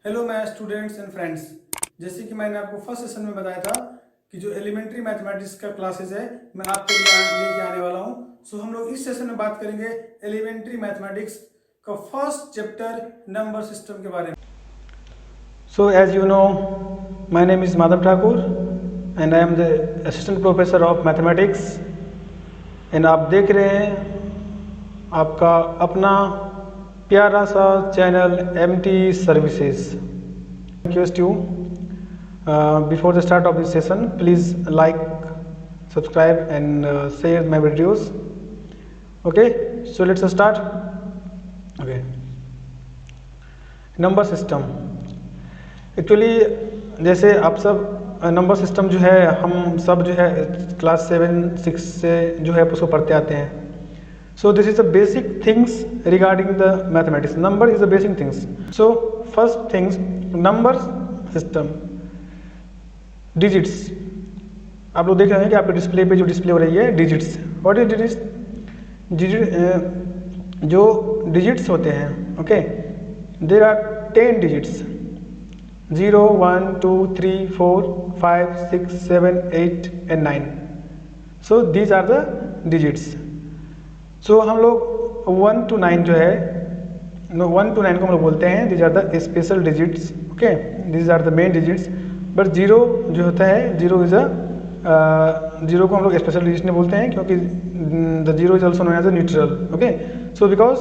Hello मैं students and friends. जैसे कि मैंने आपको फर्स्ट सेशन में बताया था कि जो एलिमेंट्री मैथमेटिक्स का क्लासेस है मैं आपके लिए लेके आने वाला हूं। सो हम लोग इस सेशन में बात करेंगे एलिमेंट्री मैथमेटिक्स का फर्स्ट चैप्टर नंबर सिस्टम के बारे में। So as you know, my name is Madhav Thakur and I am the assistant professor of mathematics and आप देख रहे हैं आपका अपना प्यारा सा channel MT Services. Request you before the start of this session, please like, subscribe and share my videos. Okay, so let's start. Okay, number system. Actually जैसे आप सब नंबर सिस्टम जो है हम सब जो है क्लास 7-6 से जो है उसको पढ़ते आते हैं. So this is the basic things regarding the mathematics. Number is the basic things. So first things number system. Digits आप लोग देख रहे हैं कि आपके डिस्प्ले पे जो डिस्प्ले हो रही है डिजिट्स. What is digits? जो डिजिट्स होते हैं okay there are 10 digits. 0, 1, 2, 3, 4, 5, 6, 7, 8 and 9. So these are the digits. So हम लोग 1 to 9 जो है 1 to 9 को हम लोग बोलते हैं these are the special digits. Okay, these are the main digits. But 0 जो होता है 0 is a 0 को हम लोग स्पेशल डिजिट नहीं बोलते हैं क्योंकि the 0 is also known as a neutral. Okay, so because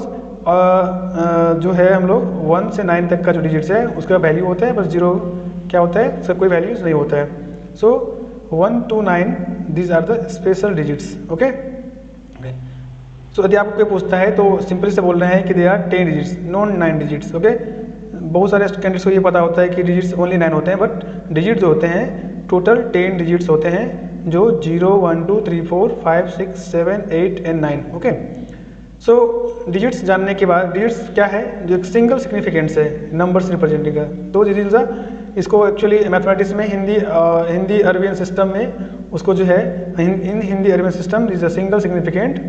जो है हम लोग 1 से 9 तक का जो डिजिट्स है उसका वैल्यू होता है, बस 0 क्या होता है उसका कोई वैल्यूज नहीं होता है. So 1 to 9 these are the special digits. Okay, so यदि आपको कोई पूछता है तो सिंपली से बोल रहे हैं कि they are 10 digits non 9 digits. Okay, बहुत सारे कैंडिडेट्स को ये पता होता है कि डिजिट्स ओनली 9 होते हैं, बट डिजिट जो होते हैं टोटल 10 डिजिट्स होते हैं जो 0, 1, 2, 3, 4, 5, 6, 7, 8 एंड 9. ओके, सो डिजिट्स जानने के बाद डिजिट्स क्या है जो एक सिंगल सिग्निफिकेंस है नंबर्स रिप्रेजेंटिंग का. तो डिजिट्स इसको एक्चुअली मैथमेटिक्स में हिंदी अरबियन सिस्टम में उसको जो है in Hindi Arabian system this a single significant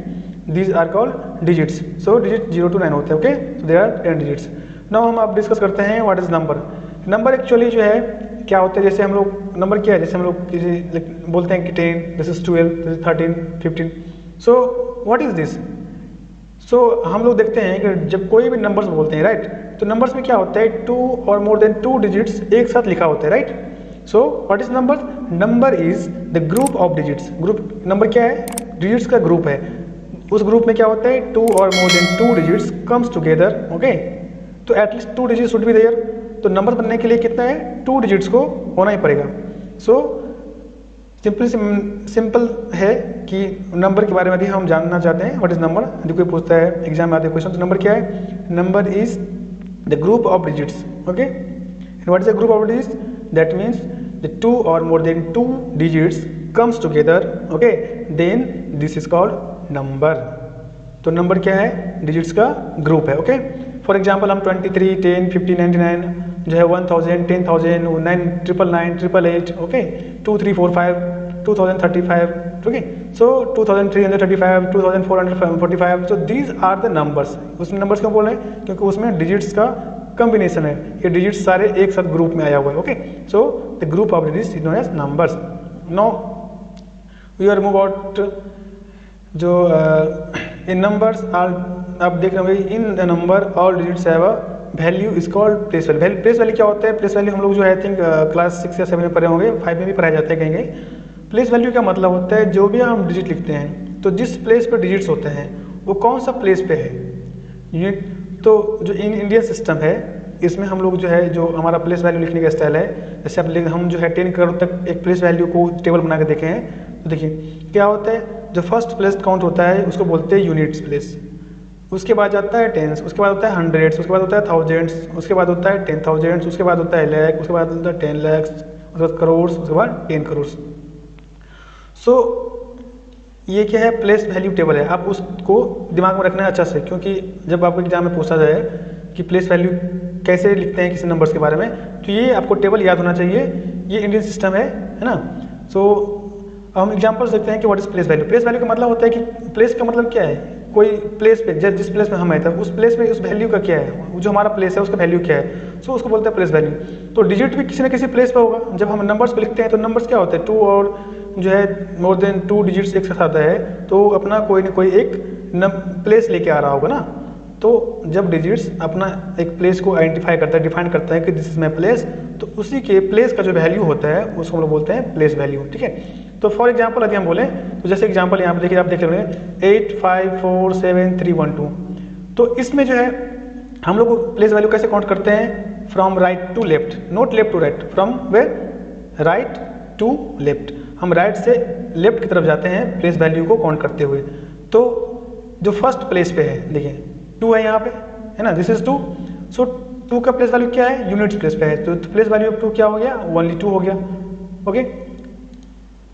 these are called digits. So digit 0 to 9 होते हैं. Okay, so there are 10 digits. Now हम आप डिस्कस करते हैं what is number. Number actually जो है क्या होता है, जैसे हम लोग नंबर क्या है, जैसे हम लोग किसी बोलते हैं कि 10, this is 12, this is 13, 15. So what is this? So हम लोग देखते हैं कि जब कोई भी नंबर्स बोलते हैं राइट, तो नंबर्स में क्या होता है 2 और मोर देन 2 डिजिट्स एक साथ लिखा होता है right. So what is number? Number is the group of digits. Group number क्या है? डिजिट्स का ग्रुप है. उस ग्रुप में क्या होता है 2 और more than 2 digits comes together. Okay, तो at least 2 digits should be there. तो नंबर बनने के लिए कितना है 2 डिजिट्स को होना ही पड़ेगा. सो सिंपल है कि नंबर के बारे में भी हम जानना चाहते हैं. What is number? यदि कोई पूछता है एग्जाम में आते क्वेश्चन तो नंबर क्या है? Number is the group of digits. Okay, and what is the group of digits? That means the 2 और more than 2 digits comes together. Okay, then this is called number. तो number क्या है? Digits का group है. Okay, for example हम 23, 10, 50, 99 जो है 1000, 10,000, 9, 999, 888. Okay, 2, 3, 4, 5, 2035. Okay, so 2335, 2445. So these are the numbers. उसमें नंबर्स क्यों बोल रहे हैं? क्योंकि उसमें डिजिट्स का कॉम्बिनेशन है. ये डिजिट्स सारे एक साथ ग्रुप में आया हुआ है. Okay, so the group of digits is known as numbers. Now we are move out जो इन नंबर्स आर आप देख रहे होंगे in the number all digits have a value is called place value. Place value क्या होता है? Place value हम लोग जो है आई थिंक क्लास 6 या 7 में पढ़े होंगे, 5 में भी पढ़ाया जाता है कहीं कहीं. प्लेस वैल्यू का मतलब होता है जो भी हम डिजिट लिखते हैं तो जिस प्लेस पे डिजिट्स होते हैं वो कौन सा प्लेस पे है यूनिट. तो जो इंडियन सिस्टम है इसमें हम लोग जो है जो हमारा प्लेस वैल्यू लिखने का स्टाइल है, जैसे आप हम जो है 10 करोड़ तक एक प्लेस वैल्यू को टेबल बना के देखे हैं. तो देखिए क्या होता है, जो फर्स्ट प्लेस काउंट होता है उसको बोलते हैं यूनिट्स प्लेस. उसके बाद जाता है टेंस, उसके बाद होता है हंड्रेड्स, उसके बाद होता है थाउजेंड्स, उसके बाद होता है 10,000, उसके बाद होता है लाख, उसके बाद होता है 10 लाख, उसके बाद करोड़, उसके बाद 10 करोड़. सो ये क्या है? प्लेस वैल्यू टेबल है. आप उसको दिमाग में रखना है अच्छा से, क्योंकि जब आपको एग्जाम में पूछा जाए कि प्लेस वैल्यू कैसे लिखते हैं किसी नंबर्स के बारे में, तो ये आपको टेबल याद होना चाहिए. ये इंडियन सिस्टम है ना. सो हम एग्जाम्पल्स देखते हैं कि what is place value. Place value का मतलब होता है कि प्लेस का मतलब क्या है? कोई प्लेस पे जिस प्लेस में हम आए थे उस प्लेस में उस वैल्यू का क्या है, जो हमारा प्लेस है उसका वैल्यू क्या है, सो उसको बोलते हैं प्लेस वैल्यू। तो डिजिट भी किसी न किसी प्लेस पे होगा। जब हम नंबर्स पे लिखते हैं तो नंबर्स क्या होते हैं, 2 और जो है मोर देन 2 डिजिट्स एक साथ आता है तो अपना कोई ना कोई एक प्लेस लेके आ रहा होगा ना। तो जब डिजिट्स अपना एक प्लेस को आइडेंटिफाई करता है, डिफाइन करता है कि दिस इज माई प्लेस, तो उसी के प्लेस का जो वैल्यू होता है उसको हम लोग बोलते हैं प्लेस वैल्यू। ठीक है, तो फॉर एग्जांपल यदि हम बोलें तो जैसे एग्जांपल यहाँ पे देखिए, आप देख रहे हैं 8 5 4 7 3 1 2। तो इसमें जो है हम लोग प्लेस वैल्यू कैसे काउंट करते हैं, from right to left, not left to right, from where right to left. हम राइट से लेफ्ट की तरफ जाते हैं प्लेस वैल्यू को काउंट करते हुए। तो जो फर्स्ट प्लेस पे है देखिए 2 है यहाँ पे, है ना, दिस इज 2। सो 2 का प्लेस वैल्यू क्या है, यूनिट्स प्लेस पे है, तो प्लेस वैल्यू ऑफ 2 क्या हो गया, ओनली 2 हो गया। ओके,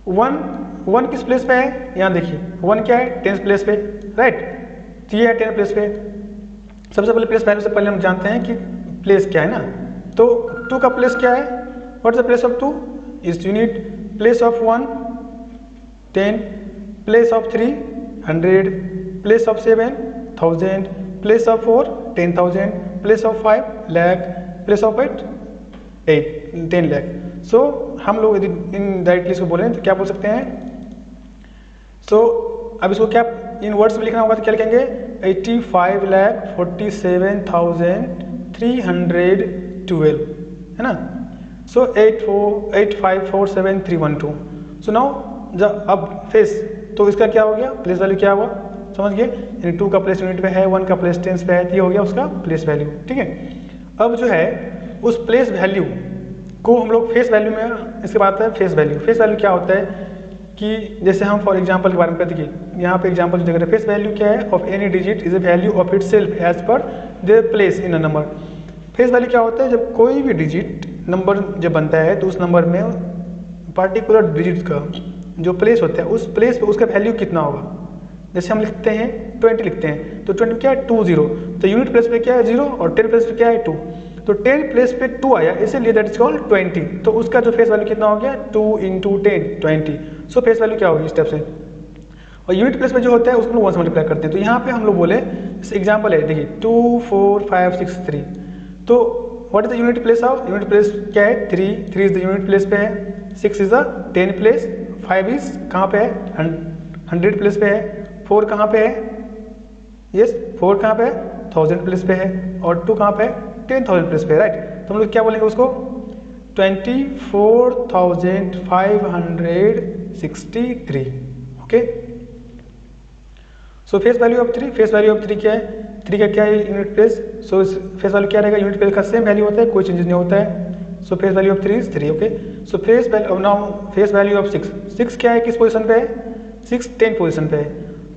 1 किस प्लेस पे है, यहाँ देखिए 1 क्या है, 10 प्लेस पे, राइट, तो ये है 10 प्लेस पे। सबसे पहले प्लेस वैल्यू से पहले हम जानते हैं कि प्लेस क्या है ना। तो 2 का प्लेस क्या है, what is the place of 2 is unit, place of 1 10, place of 3 100, place of 7 1000, place of 4 10,000, place of 5 lakh, place of 8 10 lakh. So हम लोग यदि इन डायरेक्टली इसको बोलें तो क्या बोल सकते हैं, सो अब इसको क्या इन वर्ड्स में लिखना होगा तो क्या लिखेंगे, 85,47,312, है ना। सो 8547312। सो नाउ जब अब फेस, तो इसका क्या हो गया, प्लेस वैल्यू क्या हुआ, समझ गए, यानी 2 का प्लेस यूनिट पे है, 1 का प्लेस टेंस पे है, तो ये हो गया उसका प्लेस वैल्यू। ठीक है, अब जो है उस प्लेस वैल्यू को हम लोग फेस वैल्यू में, इसके बाद है फेस वैल्यू। फेस वैल्यू क्या होता है कि जैसे हम फॉर एग्जांपल के बारे में देखिए, यहाँ पे एग्जांपल देख रहे हैं, फेस वैल्यू क्या है, of any digit is a value of itself as per their place in a number. Face value क्या होता है, जब कोई भी डिजिट नंबर जब बनता है तो उस नंबर में पार्टिकुलर डिजिट का जो प्लेस होता है उस प्लेस पे उसका वैल्यू कितना होगा। जैसे हम लिखते हैं 20 लिखते हैं तो 20 क्या है 20, तो यूनिट प्लेस पे क्या है 0 और 10 प्लेस पे क्या है 2, तो 10 प्लेस पे 2 आया इसलिए दैट इज कॉल्ड 20। तो उसका जो फेस वैल्यू कितना हो गया 2 × 10 20। सो फेस वैल्यू क्या होगी इस टाइप से। और यूनिट प्लेस पे जो होता है उसको 1 से मल्टीप्लाई करते हैं। तो यहाँ पे हम लोग बोले एग्जाम्पल है देखिए 2 4 5 6 3, तो what is the unit place of, unit place क्या है 3 इज द यूनिट प्लेस पे है, 6 इज द 10 प्लेस, 5 इज कहाँ पे है 100 प्लेस पे है, 4 कहाँ पे है, यस 4 कहाँ पे है 1000 प्लेस पे है, और 2 कहाँ पे है 10,000 प्लेस पे है, राइट। तो हम लोग क्या बोलेंगे उसको 24,563। Okay, so face value of 3, face value of 3 क्या है, 3 का क्या है यूनिट प्लेस, सो फेस वैल्यू क्या रहेगा, यूनिट प्लेस का सेम वैल्यू होता है, कोई चेंजेस नहीं होता है। सो face value of 3 is 3। Okay, so face value now face value of 6 क्या है, किस पोजीशन पे है 6 10 पोजीशन पे है,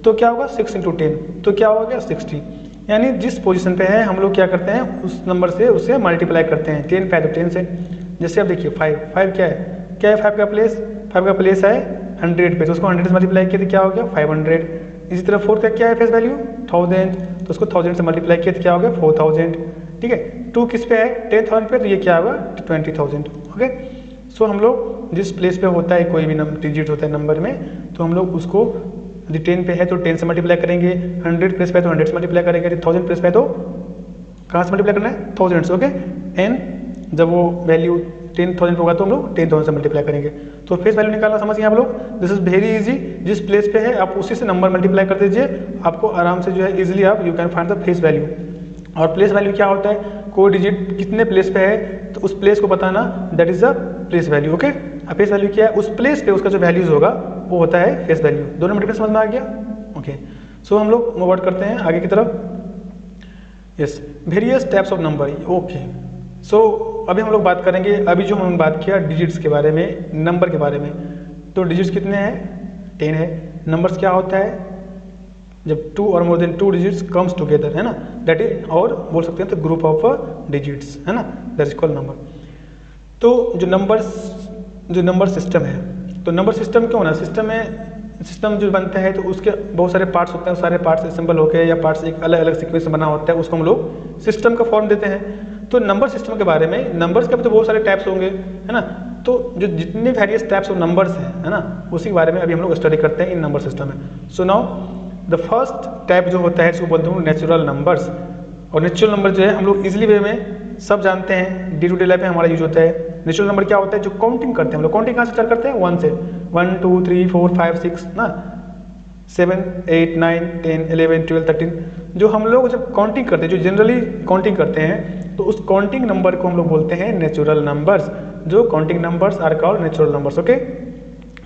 तो क्या होगा 6 × 10, तो क्या हो गया 60। यानी जिस पोजीशन पे है हम लोग क्या करते हैं उस नंबर से उससे मल्टीप्लाई करते हैं, 10 पे है तो 10 से। जैसे अब देखिए 5 क्या है 5 का प्लेस, 5 का प्लेस है 100 पे, तो उसको 100 से मल्टीप्लाई किया तो क्या हो गया 500। इसी तरह 4 का क्या है फेस वैल्यू 1000, तो उसको 1000 से मल्टीप्लाई किया तो क्या हो गया 4000। ठीक है, 2 किस पे है 10,000 पे, तो ये क्या होगा 20,000। ओके, सो हम लोग जिस प्लेस पे होता है कोई भी डिजिट होता है नंबर में, तो हम लोग उसको यदि 10 पे है तो 10 से मल्टीप्लाई करेंगे, 100 प्लेस पे है तो 100 से मल्टीप्लाई करेंगे, 1000 प्लेस पे है तो कहाँ से मल्टीप्लाई करना है 1000 से। ओके, एंड जब वो वैल्यू 10,000 होगा तो हम लोग 10,000 से मल्टीप्लाई करेंगे। तो फेस वैल्यू निकालना समझिए आप लोग, दिस इज वेरी इजी। जिस प्लेस पे है आप उसी से नंबर मल्टीप्लाई कर दीजिए, आपको आराम से जो है इजीली आप you can find the face value. और प्लेस वैल्यू क्या होता है, कोई डिजिट कितने प्लेस पे है तो उस प्लेस को बताना, that is the place value. Okay, अब फेस वैल्यू क्या है, उस प्लेस पे उसका जो वैल्यूज होगा वो होता है फेस वैल्यू। दोनों में डिफरेंस समझ में आ गया। ओके, सो हम लोग मूव आउट करते हैं आगे की तरफ। Yes, various types of number. Okay, so अभी हम लोग बात करेंगे, अभी जो हमने बात किया डिजिट्स के बारे में, नंबर के बारे में, तो डिजिट्स कितने हैं 10 है। नंबर्स क्या होता है, जब 2 और more than 2 digits comes together, है ना, दैट इज, और बोल सकते हैं तो ग्रुप ऑफ डिजिट्स, है ना, दैट इज कॉल्ड नंबर। तो जो नंबर सिस्टम है, तो नंबर सिस्टम क्यों ना, सिस्टम जो बनता है तो उसके बहुत सारे पार्ट्स होते हैं, सारे पार्ट्स असेंबल होकर या पार्ट्स एक अलग अलग सीक्वेंस में बना होता है, उसको हम लोग सिस्टम का फॉर्म देते हैं। तो नंबर सिस्टम के बारे में, नंबर्स के भी तो बहुत सारे टाइप्स होंगे, है ना, तो जो जितने वेरियस टाइप्स ऑफ नंबर्स हैं, है ना, उसी के बारे में अभी हम लोग स्टडी करते हैं इन नंबर सिस्टम में। So now the first type जो होता है इसको बोलते हूँ नेचुरल नंबर्स। और नेचुरल नंबर जो है हम लोग इजीली वे में सब जानते हैं, डे टू डे लाइफ में हमारा यूज होता है। नेचुरल नंबर क्या होता है? जो काउंटिंग करते हैं हम लोग। काउंटिंग कहाँ से स्टार्ट करते हैं? 1 से। 1 2 3 4 5 6 ना, 7 8 9 10 11 12 13। जो हम लोग जब काउंटिंग करते हैं, जो जनरली काउंटिंग करते हैं, तो उस काउंटिंग नंबर को हम लोग बोलते हैं नेचुरल नंबर्स। जो counting numbers are called natural numbers. Okay,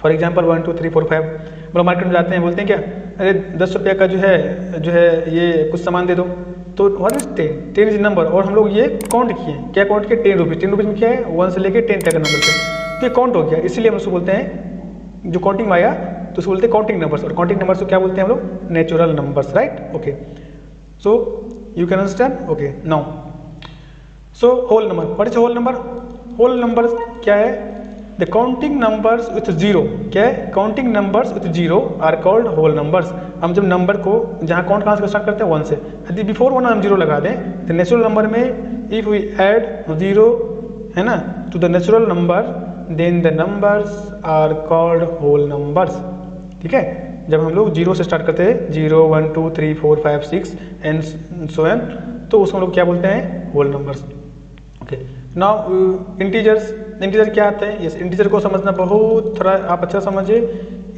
for example 1 2 3 4 5। हम लोग मार्केट में जाते हैं, बोलते हैं क्या, अरे 10 रुपये का जो है ये कुछ सामान दे दो, तो व्हाट इज 10? 10 is number. और हम लोग ये काउंट किए, क्या काउंट किए? 10 रुपीज़। 10 रुपीज़ में क्या है? 1 से लेके 10 तक का नंबर है, तो ये काउंट हो गया। इसीलिए हम उसको बोलते हैं, जो काउंटिंग में आया तो उसको बोलते हैं काउंटिंग नंबर्स। और काउंटिंग नंबर्स को क्या बोलते हैं हम लोग? Natural numbers, right? Okay, so you can understand. Okay, now so whole number. What is whole number? Whole number क्या है? The counting numbers with zero. क्या है? Counting numbers with zero are called whole numbers. हम जब number को जहाँ count कहाँ से स्टार्ट करते हैं? 1 से। यदि बिफोर 1 हम जीरो लगा दें तो नेचुरल नंबर में इफ वी ऐड जीरो, है ना, to the natural number, then the numbers are called whole numbers. ठीक है, जब हम लोग जीरो से स्टार्ट करते हैं, 0 1 2 3 4 5 6 एंड सो ऑन, तो उसको हम लोग क्या बोलते हैं? Whole numbers. Okay, now integers. Integer क्या आता है? यस, इंटीजर को समझना बहुत थोड़ा आप अच्छा समझिए।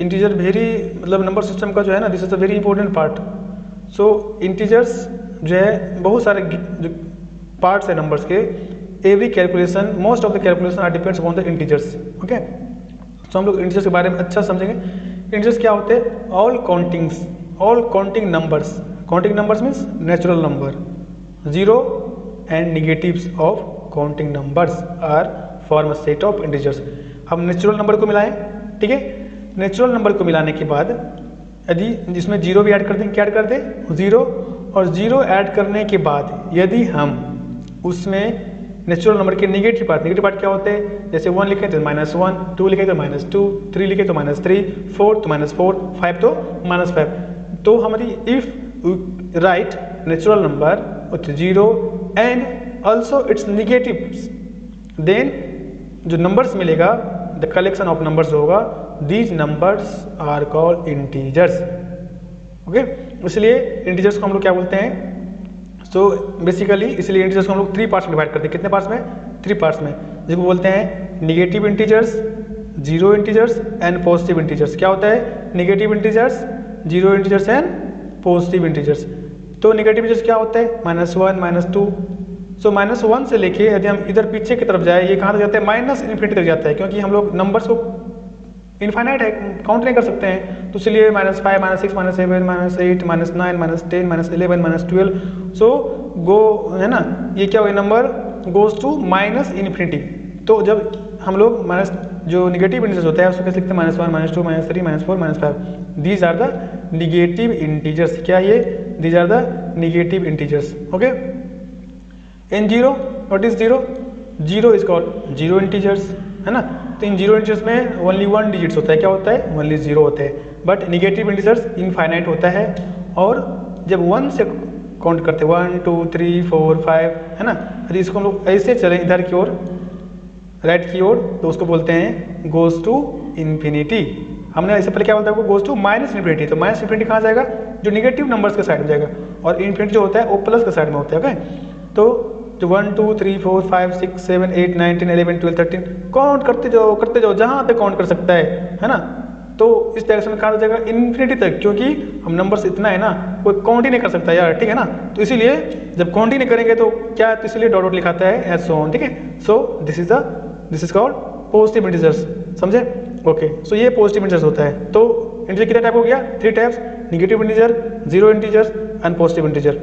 इंटीजर वेरी, मतलब नंबर सिस्टम का जो है ना, this is a very important part. So integers जो है बहुत सारे जो पार्ट्स है नंबर्स के, every calculation, most of the calculation are depends upon the integers. Okay, तो हम लोग इंटीजर्स के बारे में अच्छा समझेंगे। इंटीजर्स क्या होते हैं? All countings, all counting numbers. Counting numbers means natural number. Zero and negatives of counting numbers are form a set of integers. हम नेचुरल नंबर को मिलाएं, ठीक है। नेचुरल नंबर को मिलाने के बाद यदि जिसमें जीरो भी ऐड कर दें, क्या ऐड कर दें? जीरो। और जीरो ऐड करने के बाद यदि हम उसमें नेचुरल नंबर के नेगेटिव पार्ट क्या होते हैं? जैसे 1 लिखे तो -1, 2 लिखे तो -2, 3 लिखे तो -3, 4 तो -4, 5 तो -5। तो हमारी if right natural number with zero and also its negatives, then जो नंबर्स मिलेगा, द कलेक्शन ऑफ नंबर्स होगा, these numbers are called integers. Okay, इसलिए इंटीजर्स को हम लोग क्या बोलते हैं? सो बेसिकली इसलिए इंटीजर्स को हम लोग 3 पार्ट्स में डिवाइड करते हैं। कितने पार्ट्स में? 3 पार्ट्स में, जिसको बोलते हैं negative integers, zero integers and positive integers. क्या होता है? Negative integers, zero integers and positive integers. तो निगेटिव इंटीजर्स क्या होता है? -1, -2। सो -1 से लेके यदि हम इधर पीछे की तरफ जाए, ये कहाँ तक जाता है? -∞ तक जाता है, क्योंकि हम लोग नंबर्स को इनफाइनाइट है, काउंट नहीं कर सकते हैं। तो इसलिए -5, -6, -7, -8, -9, -10, -11, -12। सो गो, है ना, ये क्या हुआ? Number goes to -∞। तो जब हम लोग माइनस जो निगेटिव इंटीजर्स होता है उसको कैसे लिखते हैं? -1, -2, -3, -4, -5। These are the negative integers. क्या ये? These are the negative integers. Okay, in zero, what is zero? Zero is called zero integers, है ना। तो इन जीरो इंटीजर्स में ओनली 1 डिजिट्स होता है। क्या होता है? ओनली जीरो होते हैं। बट निगेटिव इंटीजर्स इनफाइनाइट होता है, और जब 1 से काउंट करते हैं, 1 2 3 4 5, है ना। यदि इसको हम लोग ऐसे चलें इधर की ओर, राइट की ओर, तो उसको बोलते हैं गोज टू इन्फिनिटी। हमने ऐसे पहले क्या बोलता है? Goes to -∞। तो -∞ कहाँ जाएगा? जो निगेटिव नंबर्स के साइड में जाएगा, और इन्फिनिटी जो होता है वो प्लस के साइड में होता है। ओके, तो जो 1 2 3 4 5 6 7 8 9 10 11 12 13 काउंट करते जाओ जहाँ तक काउंट कर सकता है ना। तो इस डायरेक्शन में कहाँ जाएगा? इन्फिनिटी तक, क्योंकि हम नंबर्स इतना है ना, कोई काउंट ही नहीं कर सकता यार, ठीक है ना। तो इसीलिए जब काउंट ही नहीं करेंगे तो क्या, तो इसलिए डॉट लिखाता है एज सो ऑन, ठीक है। So this is called positive integers, समझे? ओके, सो ये पॉजिटिव इंटीजर्स होता है। तो इंटीजर कितना टाइप हो गया? 3 types, negative integer, zero integers and positive integer.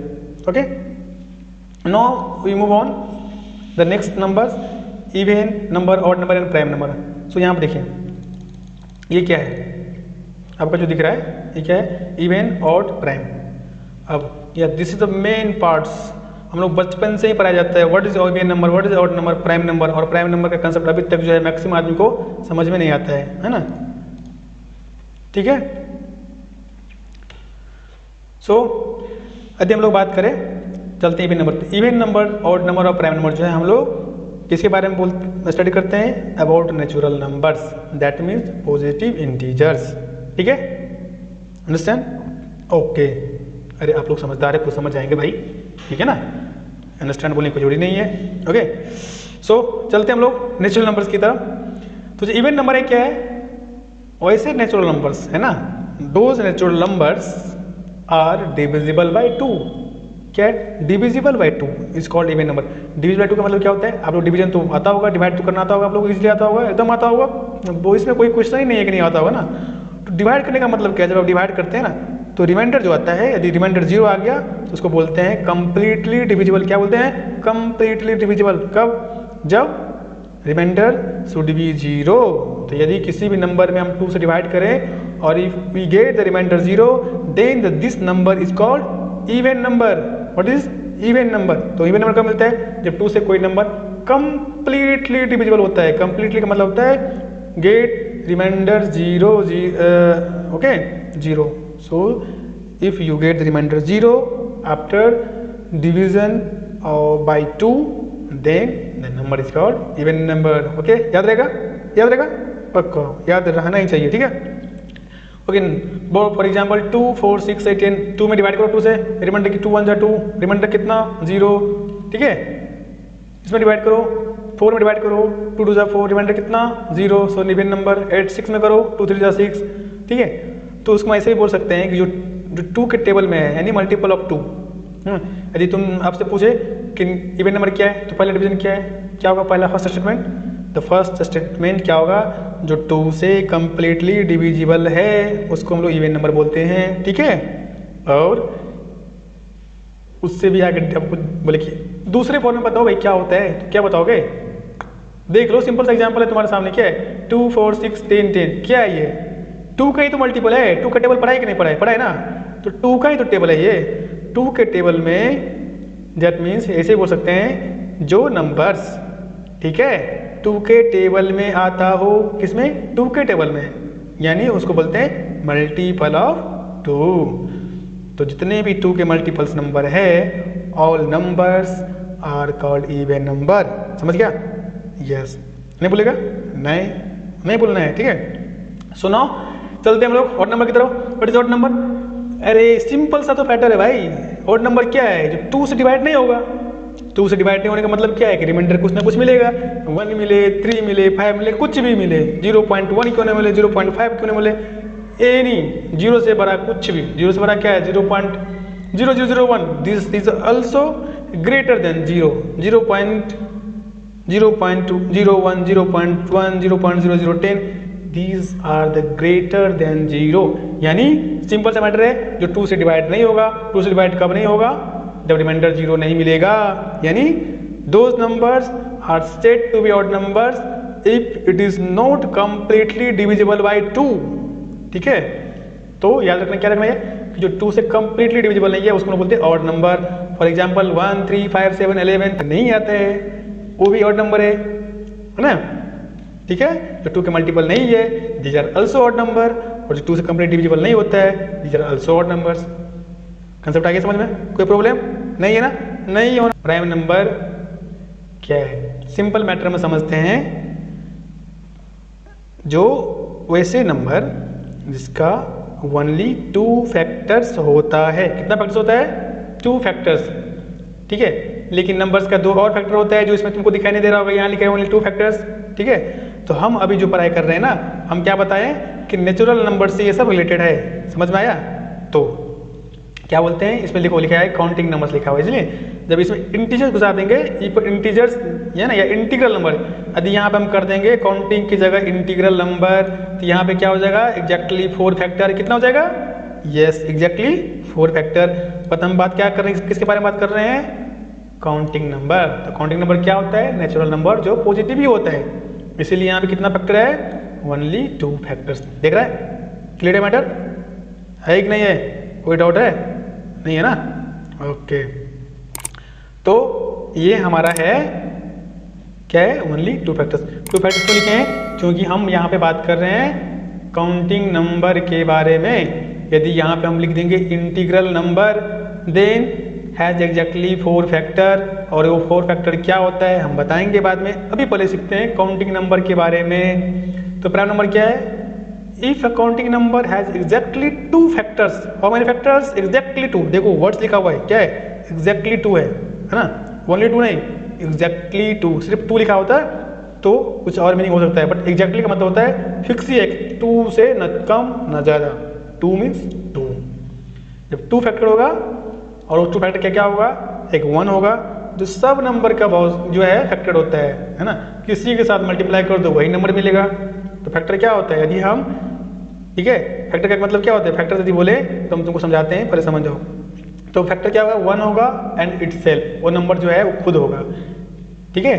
Okay, now we move on the next numbers, even number, odd number and prime number. so यहाँ पे देखिए, ये क्या है आपका जो दिख रहा है? ये क्या है? Even, odd, prime. अब या this is the main parts, हम लोग बचपन से ही पढ़ाया जाता है। What is even number, what is odd number, prime number. और प्राइम नंबर का कंसेप्ट अभी तक जो है मैक्सिमम आदमी को समझ में नहीं आता है ना, ठीक है। सो यदि हम लोग बात करें, चलते हैं even number. Even number, odd number और प्राइम नंबर जो है हम लोग किसके बारे में स्टडी करते हैं? About natural numbers, that means positive integers, ठीक है, अंडरस्टैंड? ओके, अरे आप लोग समझदार है, कुछ समझ जाएंगे भाई, ठीक है ना, अंडरस्टैंड बोलने की जरूरी नहीं है। ओके, सो चलते हम लोग नेचुरल नंबर्स की तरफ। तो जो इवन नंबर है क्या है, वैसे नेचुरल नंबर्स है ना, those natural numbers are divisible by 2। क्या है, divisible by 2 is called even number. Divisible by 2 का मतलब क्या होता है, आप लोग डिवीजन तो आता होगा, डिवाइड तो करना आता होगा, आप लोग इजीली आता होगा, एकदम आता होगा, वो इसमें कोई क्वेश्चन ही नहीं है कि नहीं आता होगा ना। तो डिवाइड करने का मतलब क्या है, जब आप डिवाइड करते हैं ना तो रिमाइंडर जो आता है, यदि रिमाइंडर 0 आ गया तो उसको बोलते हैं कंप्लीटली डिविजिबल। क्या बोलते हैं, कंप्लीटली डिविजिबल। कब, जब रिमाइंडर शुड बी 0। तो यदि किसी भी नंबर में हम 2 से डिवाइड करें और if we get the remainder 0 then this number is called even number. What is even number, तो इवन नंबर कब मिलता है, जब 2 से कोई नंबर कंप्लीटली डिविजिबल होता है। कंप्लीटली का मतलब होता है get remainder 0 okay 0। So if you get the remainder 0 after division by 2 then the number is called even number। okay, याद रहेगा, याद रहेगा, पक्का याद रहना ही चाहिए, ठीक है। ओके, फॉर एग्जांपल 2 4 6 8 10, 2 में डिवाइड करो 2 से, रिमाइंडर की 2 1 2, रिमाइंडर कितना 0, ठीक है। इसमें डिवाइड करो 4 में डिवाइड करो 2 2 4, रिमाइंडर कितना 0, सो इवन नंबर। 8 6 में करो 2 3 6, ठीक है। तो उसको ऐसे भी बोल सकते हैं कि जो 2 के टेबल में है, यानी मल्टीपल ऑफ 2। यदि तुम आपसे पूछे कि इवन नंबर क्या है, तो पहला डिवीजन क्या है, क्या होगा पहला first statement, the first statement क्या होगा, जो 2 से कंप्लीटली डिविजिबल है उसको हम लोग इवन नंबर बोलते हैं, ठीक है। और उससे भी आगे आपको बोले कि दूसरे फॉर्म में बताओ भाई क्या होता है, तो क्या बताओगे, देख लो सिंपल सा एग्जांपल है तुम्हारे सामने, क्या है 2 4 6 10 10, क्या है ये 2 का ही तो मल्टीपल है। 2 का टेबल पढ़ा है कि नहीं पढ़ा है, पढ़ा है ना, तो 2 का ही तो टेबल है ये। 2 के टेबल में दैट मीन्स ऐसे बोल सकते हैं जो नंबर्स, ठीक है, 2 के टेबल में आता हो, किसमें 2 के टेबल में, यानी उसको बोलते हैं मल्टीपल ऑफ 2। तो जितने भी 2 के मल्टीपल्स नंबर है all numbers are called even number. समझ गया, यस, नहीं बोलेगा, नहीं बोलना है, ठीक है। सुनो चलते हम लोग ऑड नंबर की तरफ। व्हाट इज ऑड नंबर, अरे सिंपल सा तो फैक्टर है भाई। ऑड नंबर क्या है, जो 2 से डिवाइड नहीं होगा। 2 से डिवाइड नहीं होने का मतलब क्या है कि रिमाइंडर कुछ ना कुछ मिलेगा, 1 मिले 3 मिले 5 मिले, कुछ भी मिले, 0.1 क्यों नहीं मिले, 0.5 क्यों नहीं मिले, एनी 0 से बड़ा कुछ भी, 0 से बड़ा क्या है 0.0001, this is also greater than 0, 0.2 0.01 0.1 0.0010, these are the greater than 0। यानी सिंपल सा मैटर है, जो 2 से डिवाइड नहीं होगा, 2 से डिवाइड कब नहीं होगा, जब रिमाइंडर 0 नहीं मिलेगा, यानी those numbers are said to be odd numbers if it is not completely divisible by 2। ठीक है, तो याद रखना, क्या रखना है कि जो 2 से कंप्लीटली डिविजिबल नहीं है उसको बोलते हैं ऑड नंबर। फॉर एग्जांपल 1 3 5 7 11 नहीं आते हैं, वो भी ऑड नंबर है ना, ठीक है। जो 2 के मल्टीपल नहीं है these are also odd number, और जो 2 से कंप्लीट डिविजिबल नहीं होता है these are also odd numbers. Concept आ गया समझ में, कोई प्रॉब्लम नहीं है ना, नहीं होना। प्राइम नंबर क्या है, सिंपल मैटर में समझते हैं, जो वैसे नंबर जिसका ओनली 2 फैक्टर्स होता है। कितना फैक्टर्स होता है, 2 फैक्टर्स, ठीक है। लेकिन नंबर्स का 2 और फैक्टर होता है जो इसमें तुमको दिखाई नहीं दे रहा होगा, यहाँ लिखा है ओनली 2 फैक्टर्स, ठीक है। तो हम अभी जो पढ़ाई कर रहे हैं ना, हम क्या बताएं कि नेचुरल नंबर से ये सब रिलेटेड है, समझ में आया। तो क्या बोलते हैं, इसमें लिखो, लिखा है काउंटिंग नंबर्स लिखा हुआ है, इसलिए जब इसमें इंटीजर्स घुसा देंगे, इंटीजर्स है ना, या इंटीग्रल नंबर, यदि यहाँ पे हम कर देंगे काउंटिंग की जगह इंटीग्रल नंबर, तो यहाँ पे क्या हो जाएगा, एग्जैक्टली 4 फैक्टर। कितना हो जाएगा, यस एग्जैक्टली 4 फैक्टर। पता हम बात क्या कर रहे हैं, किसके बारे में बात कर रहे हैं, काउंटिंग नंबर। तो काउंटिंग नंबर क्या होता है, नेचुरल नंबर जो पॉजिटिव ही होता है, इसीलिए यहाँ पे कितना फैक्टर है, ओनली 2 फैक्टर्स। देख रहा है, क्लियर है मैटर, है कि नहीं है, कोई डाउट है, नहीं है ना, ओके। तो ये हमारा है क्या है, ओनली 2 फैक्टर्स। 2 फैक्टर्स क्यों लिखे हैं, क्योंकि हम यहाँ पे बात कर रहे हैं काउंटिंग नंबर के बारे में। यदि यहाँ पे हम लिख देंगे integral number then has exactly 4 factor, और वो 4 फैक्टर क्या होता है हम बताएंगे बाद में, अभी पहले सीखते हैं काउंटिंग नंबर के बारे में। तो प्राइम नंबर क्या है, if a counting number has exactly 2 factors, how many factors? Exactly 2। देखो वर्ड्स लिखा हुआ है, क्या है? एग्जैक्टली 2 है ना, ओनली 2 नहीं, एग्जैक्टली 2। सिर्फ 2 लिखा होता है तो कुछ और मीनिंग हो सकता है, बट एग्जैक्टली का मतलब होता है फिक्स ही है, 2 से न कम न ज़्यादा। 2 मीन्स 2। जब 2 फैक्टर होगा और उस 2 फैक्टर क्या क्या होगा? एक 1 होगा, जो सब नंबर का बहुत जो है फैक्टर होता है ना, किसी के साथ मल्टीप्लाई कर दो वही नंबर मिलेगा। तो फैक्टर क्या होता है? यदि हम, ठीक है, फैक्टर का मतलब क्या होता है? फैक्टर यदि बोले तो हम तुमको समझाते हैं, पहले समझ जाओ। तो फैक्टर क्या होगा? 1 होगा एंड इटसेल्फ, वो नंबर जो है वो खुद होगा, ठीक है।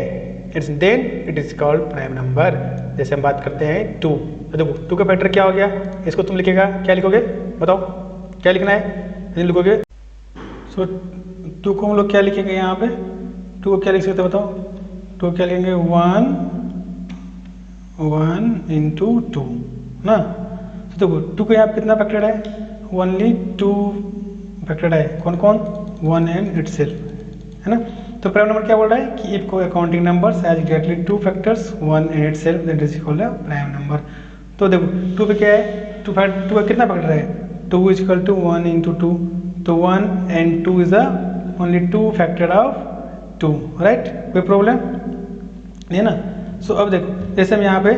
It's then it is called prime number. जैसे हम बात करते हैं 2, तो देखो 2 का फैक्टर क्या हो गया? इसको तुम लिखेगा, क्या लिखोगे बताओ, क्या लिखना है? यदि लिखोगे सो 2 को हम लोग क्या लिखेंगे यहाँ पे? 2 को क्या लिख सकते बताओ? 2 क्या लिखेंगे? 1 इंटू 2 ना। तो देखो 2 का यहाँ पे कितना फैक्टर है? ओनली 2 फैक्टर है। कौन कौन? 1 एंड इटसेल्फ, है ना। तो प्राइम नंबर क्या बोल रहा है कि इफ को counting numbers has exactly 2 factors 1 and itself that is called a prime number. तो देखो 2 पे क्या है? 2 का कितना फैक्टर है? 2 इज इक्वल टू 1 इंटू 2। तो 1 and 2 is the only 2 factor of 2, right. कोई प्रॉब्लम नहीं है ना। सो अब देखो जैसे हम यहाँ पे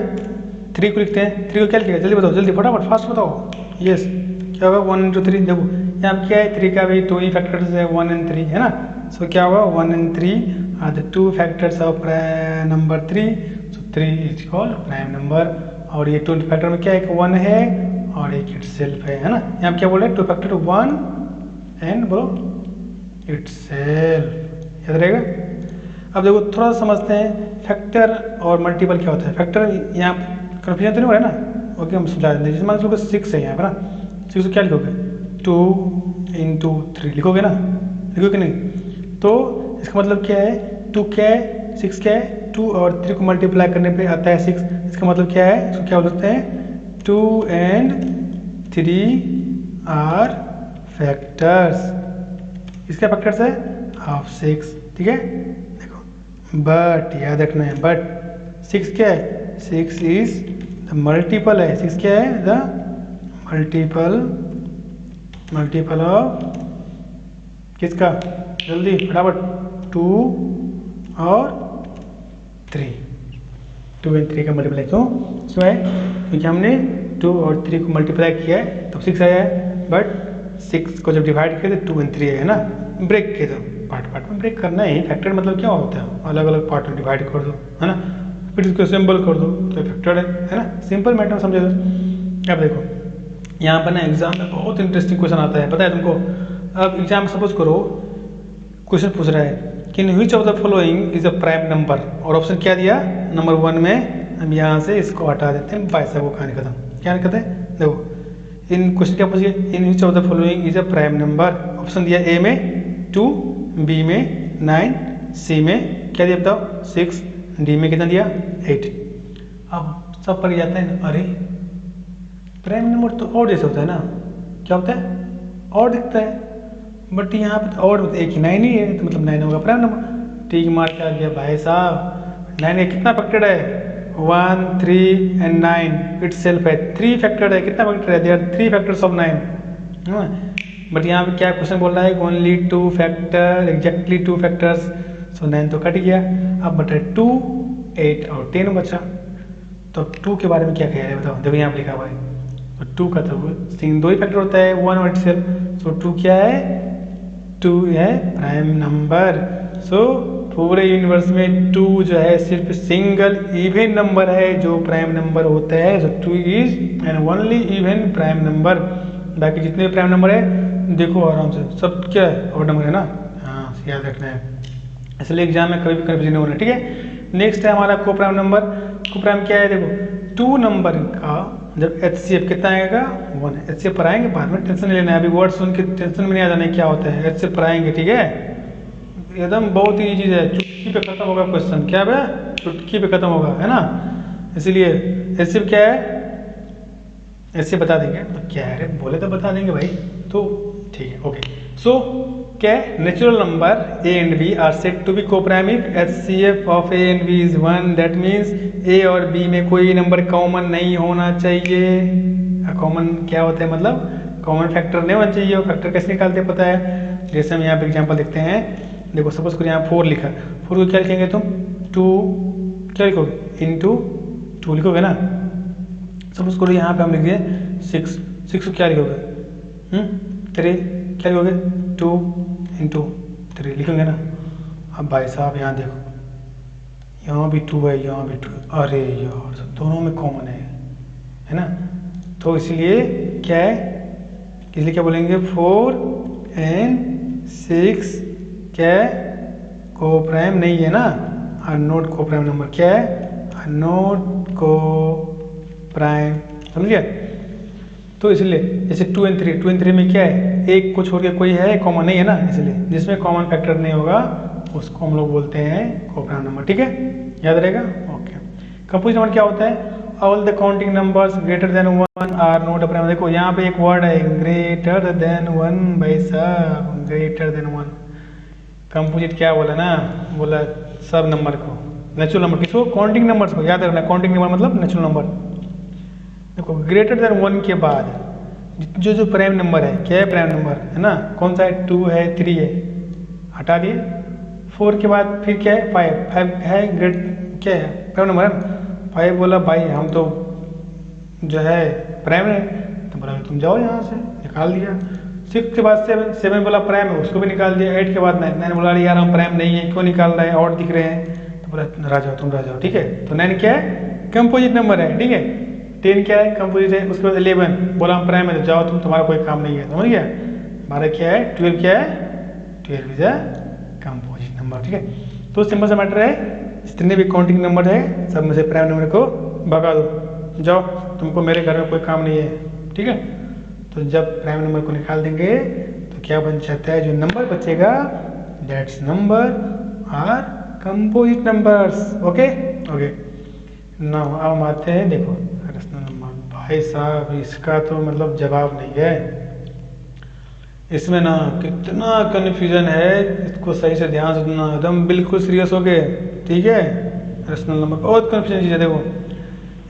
3 को लिखते हैं, 3 को क्या लिखेगा? जल्दी बताओ, जल्दी फटाफट फास्ट बताओ। यस, क्या होगा? 1 इंटू 3। देखो यहाँ क्या है? 3 का भी 2 ही फैक्टर्स है, 1 एंड 3, है ना। सो क्या होगा? 1 and 3 are the 2 factors of number 3। So 3 is called prime number. और ये 2 फैक्टर में क्या है? एक 1 है और एक इटसेल्फ है ना। यहाँ क्या बोल रहे हैं? 2 फैक्टर 1 एंड बोलो इटसेल्फ, याद रहेगा। अब देखो थोड़ा सा समझते हैं फैक्टर और मल्टीपल क्या होता है। फैक्टर यहाँ कन्फ्यूजन तो नहीं हो रहा है ना? ओके, हम समझा देते हैं। जैसे मान लो 6 है यहाँ पर ना, 6 को क्या लिखोगे? 2 इंटू 3 लिखोगे ना, लिखोगे नहीं? तो इसका मतलब क्या है? 2 क्या है? 6 क्या है? 2 और 3 को मल्टीप्लाई करने पे आता है 6। इसका मतलब क्या है? इसको क्या बोल सकते हैं? 2 एंड 3 आर फैक्टर्स। इसका फैक्टर्स है ऑफ 6, ठीक है। देखो बट याद रखना है, बट 6 क्या है? 6 इज द मल्टीपल है। 6 क्या है? द मल्टीपल ऑफ किसका? जल्दी फटाफट, 2 और 3। 2 एंड 3 का मल्टीप्लाई क्यों है? क्योंकि हमने 2 और 3 को मल्टीप्लाई किया है तो 6 आया है, बट 6 को जब डिवाइड किया तो 2 एंड 3 है ना। ब्रेक किया तो पार्ट में ब्रेक करना है। फैक्टर मतलब क्या होता है? अलग अलग पार्ट में डिवाइड कर दो, है ना, फिर इसको सिंबल कर दो तो फैक्टर है ना। सिंपल मैटर समझे तो। अब देखो यहाँ पर ना एग्जाम में बहुत इंटरेस्टिंग क्वेश्चन आता है, पता है तुमको। अब एग्जाम में सपोज करो क्वेश्चन पूछ रहा है कि विच of the following is a prime number, और ऑप्शन क्या दिया? नंबर 1 में हम यहाँ से इसको हटा देते हैं, पैसा वो कहानी खत्म। क्या कहते हैं? देखो इन क्वेश्चन क्या पूछिए? In which of the following is a prime number. Option दिया ए में 2, बी में 9, सी में क्या दिया बताओ? 6, डी में कितना दिया? 8। अब सब पढ़ जाता है ना, अरे प्राइम नंबर तो और जैसे होता है ना, क्या होता है? और दिखता है, बट यहाँ पे तो और एक ही 9 ही है, तो मतलब 9 होगा प्राइम नंबर। ठीक मार के आ गया भाई साहब। 9 का कितना फैक्टर है? 1, 3 एंड 9 इटसेल्फ है। 3 फैक्टर है। कितना फैक्टर है? There are 3 factors of 9। But यहाँ पे क्या क्वेश्चन बोल रहा है? Only 2 factor, exactly 2 factors. So 9 तो कट गया। अब बटा 2, 8 और 10 बचा। तो 2 के बारे में क्या कह रहे हैं बताओ? देखो यहाँ पे लिखा हुआ है। तो 2 का तो 2 ही फैक्टर होता है, 1 और इटसेल्फ। सो 2 क्या है? 2 है प्राइम नंबर। सो पूरे यूनिवर्स में 2 जो है सिर्फ सिंगल इवन नंबर है जो प्राइम नंबर होता है। सो 2 is an only even prime number. बाकी जितने प्राइम नंबर है देखो आराम से, सब क्या है? और नंबर है ना। हाँ, याद रखना है, इसलिए एग्जाम में कभी भी कन्फ्यूजन नहीं होना, ठीक है। नेक्स्ट है हमारा को प्राइम नंबर। को प्राइम क्या है? देखो 2 नंबर का जब HCF कितना आएगा? 1 है। HCF पर आएंगे बाद में, टेंशन नहीं लेना है। अभी वर्ड सुन के टेंशन में नहीं आ जाना क्या होता है। HCF पर आएंगे, ठीक है। एकदम बहुत ही चीज़ है, चुटकी पे खत्म होगा क्वेश्चन। क्या है? चुटकी पे खत्म होगा, है ना। इसीलिए HCF क्या है? HCF बता देंगे तो क्या है? बोले तो बता देंगे भाई, तो ठीक है, ओके। सो क्या natural number A and B are said to be coprime if HCF of A and B is 1, that means A और बी में कोई नंबर कॉमन नहीं होना चाहिए। कॉमन क्या होता है, मतलब कॉमन फैक्टर नहीं होना चाहिए। और फैक्टर कैसे निकालते पता है, जैसे हम यहाँ पे एग्जाम्पल देखते हैं। देखो सपोज करो यहाँ 4 लिखा, 4 को क्या लिखेंगे तुम, 2 क्या लिखोगे, इंटू 2 लिखोगे ना। सपोज करो यहाँ पे हम लिख दिए 6 को क्या लिखोगे, 3 क्या लिखोगे, 2 इंटू 3 लिखोगे ना। अब भाई साहब यहाँ देखो, यहाँ भी 2 है, यहाँ भी 2 है, अरे यार दोनों में कॉमन है ना। तो इसलिए क्या है, इसलिए क्या बोलेंगे 4 and 6 क्या है, कोप्राइम नहीं है ना, आर नॉट कोप्राइम नंबर। क्या है, आर नॉट कोप्राइम, समझ गया। तो इसलिए जैसे 2 and 3 में क्या है, एक को छोड़ के कोई है कॉमन नहीं है ना, इसलिए जिसमें कॉमन फैक्टर नहीं होगा उसको हम लोग बोलते हैं कोप्राइम नंबर। ठीक है, याद रहेगा। ओके, कंपोजिट नंबर क्या होता है, all the counting numbers greater than 1 are not prime. देखो यहाँ पे एक वर्ड है ग्रेटर देन 1, भाई साहब ग्रेटर देन 1। कंपोजिट क्या बोला ना, बोला सब नंबर को, नेचुरल नंबर किसको, काउंटिंग नंबर्स को याद रखना। काउंटिंग नंबर मतलब नेचुरल नंबर। देखो ग्रेटर देन 1 के बाद जो प्राइम नंबर है, क्या है प्राइम नंबर है ना, कौन सा है, 2 है, 3 है, हटा दिए। 4 के बाद फिर क्या है, 5 है, ग्रेट क्या है, प्राइम नंबर है। 5 बोला भाई हम तो जो है प्राइम है, तो बोला तुम जाओ यहाँ से, निकाल दिया। 6 के बाद 7 बोला प्राइम है, उसको भी निकाल दिया। 8 के बाद 9 बोला यार हम प्राइम नहीं है, क्यों निकाल रहे हैं, और दिख रहे हैं, तो बोला राजा तुम राजा। ठीक है, तो 9 क्या है, कंपोजिट नंबर है। ठीक है, 10 क्या है, कंपोजिट है। उसके बाद 11 बोला हम प्राइम है, तो जाओ तुम, तुम्हारा कोई काम नहीं है, समझ गया। 12 क्या है, 12 क्या है, 12 इज अ कंपोजिट नंबर। ठीक है, तो सिंपल सा मैटर है, जितने भी काउंटिंग नंबर है सब में से प्राइम नंबर को भगा दो, जाओ तुमको मेरे घर में कोई काम नहीं है। ठीक है, तो जब प्राइम नंबर को निकाल देंगे तो क्या बन जाता है, जो नंबर बचेगा that's number are composite numbers. Okay okay, now अब हम आते हैं, देखो रेशनल नंबर। भाई साहब इसका तो मतलब जवाब नहीं है, इसमें ना कितना कन्फ्यूजन है, इसको सही से ध्यान से सुनना, एकदम बिल्कुल सीरियस हो गए। ठीक है, रेशनल नंबर बहुत कन्फ्यूजन चीज़ है। देखो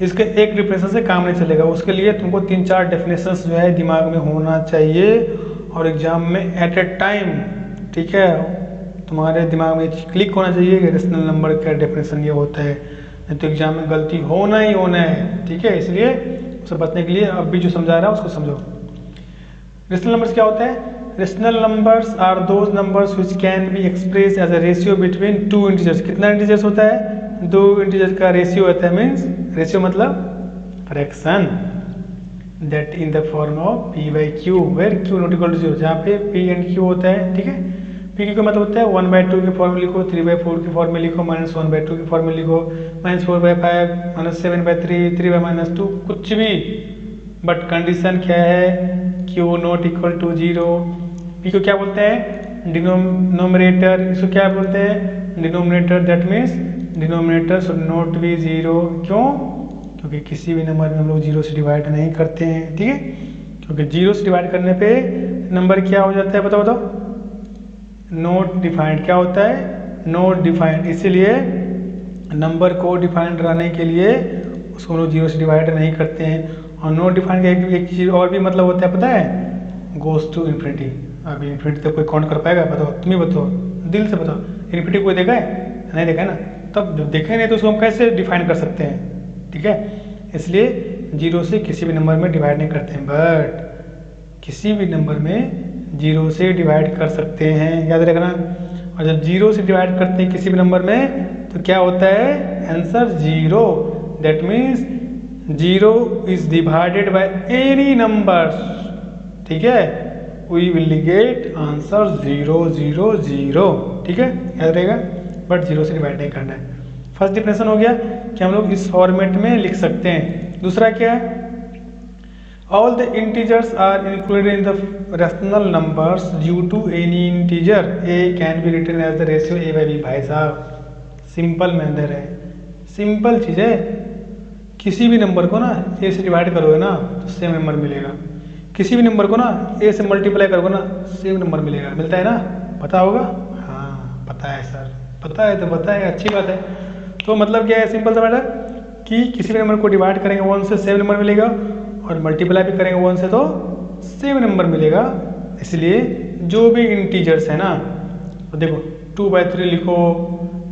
इसके एक डिफिनेशन से काम नहीं चलेगा, उसके लिए तुमको 3-4 डेफिनेशंस जो है दिमाग में होना चाहिए, और एग्जाम में एट ए टाइम, ठीक है, तुम्हारे दिमाग में क्लिक होना चाहिए कि रेशनल नंबर का डेफिनेशन ये होता है, नहीं तो एग्जाम में गलती होना ही होना है। ठीक है, इसलिए उसे बचने के लिए अब भी जो समझा रहा है उसको समझो। रेशनल नंबर्स क्या होता है, rational numbers are those numbers which can be express as a ratio between 2 integers. कितना इंटीजर्स होता है, 2 इंटीजर का रेशियो होता है, मीन्स रेशियो मतलब fraction, that in the form of p/q where q not equal to 0, जहाँ पे p and q होता है। ठीक है, p का मतलब होता है 1/2 के फॉर्म में लिखो, 3/4 के फॉर्म में लिखो, -1/2 के फॉर्म में लिखो, -4/5, -7/3, 3/-2, कुछ भी, बट कंडीशन क्या है, q not equal to 0। p को क्या बोलते हैं, डिनोमिनेटर, इसको क्या बोलते हैं, denominator, that means denominator should not be 0। क्यों, क्योंकि किसी भी नंबर में हम लोग 0 से डिवाइड नहीं करते हैं। ठीक है, क्योंकि 0 से डिवाइड करने पे नंबर क्या हो जाता है, बताओ बताओ, नॉट डिफाइंड। क्या होता है, नॉट डिफाइंड। इसीलिए नंबर को डिफाइंड रहने के लिए उसको हम लोग 0 से डिवाइड नहीं करते हैं। और नॉट डिफाइंड का एक चीज़ और भी मतलब होता है, पता है, गोज टू इन्फिनिटी। अभी इन्फिनिटी तक कोई काउंट कर पाएगा, बताओ, तुम ही बताओ, दिल से बताओ, इन्फिनिटी कोई देखा है, नहीं देखा है ना, तब जब देखें नहीं तो उसको हम कैसे डिफाइन कर सकते हैं। ठीक है, इसलिए 0 से किसी भी नंबर में डिवाइड नहीं करते हैं, बट किसी भी नंबर में 0 से डिवाइड कर सकते हैं, याद रखना। और जब 0 से डिवाइड करते हैं किसी भी नंबर में तो क्या होता है, answer 0, that means 0 is divided by any number. ठीक है, वी विल गेट आंसर 0 0 0। ठीक है, याद रहेगा, बट 0 से डिवाइड नहीं करना है। फर्स्ट डिफिनेशन हो गया कि हम लोग इस फॉर्मेट में लिख सकते हैं। दूसरा क्या है, all the integers are included in the rational numbers due to any integer a can be written as the ratio a/b। भाई साहब सिंपल मैथड है, सिंपल चीज़ है, किसी भी नंबर को ना a से डिवाइड करोगे ना तो सेम नंबर मिलेगा, किसी भी नंबर को ना a से मल्टीप्लाई करोगे ना सेम नंबर मिलेगा, मिलता है ना। पता होगा? हाँ पता है सर, पता है तो पता है, अच्छी बात है। तो मतलब क्या है, सिंपल सा मैटर कि किसी भी नंबर को डिवाइड करेंगे 1 से 7 नंबर मिलेगा, और मल्टीप्लाई भी करेंगे 1 से तो 7 नंबर मिलेगा। इसलिए जो भी इंटीजर्स है ना, तो देखो 2/3 लिखो,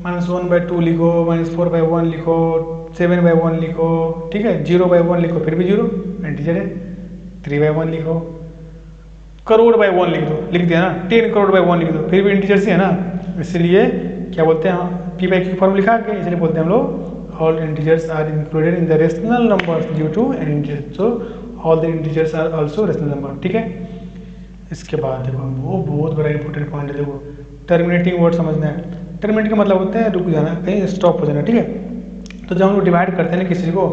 -1/2 लिखो, -4/1 लिखो, 7/1 लिखो, ठीक है, 0/1 लिखो फिर भी 0 इंटीजर है, 3/1 लिखो, करोड़ बाय 1 लिख दो, लिख दिया ना, 10 करोड़ बाय 1 लिख दो फिर भी इंटीजर से है ना। इसलिए क्या बोलते हैं, P/Q फॉर्म लिखा के, इसलिए बोलते हैं हम लोग all integers are included in the rational numbers due to an integer, so all the integers are also rational number, ठीक है। इसके बाद देखो वो बहुत बड़ा इंपॉर्टेंट पॉइंट है, देखो टर्मिनेटिंग वर्ड समझना है। टर्मिनेट का मतलब होता है रुक जाना, कहीं स्टॉप हो जाना, ठीक है। तो जब हम लोग डिवाइड करते हैं ना किसी को,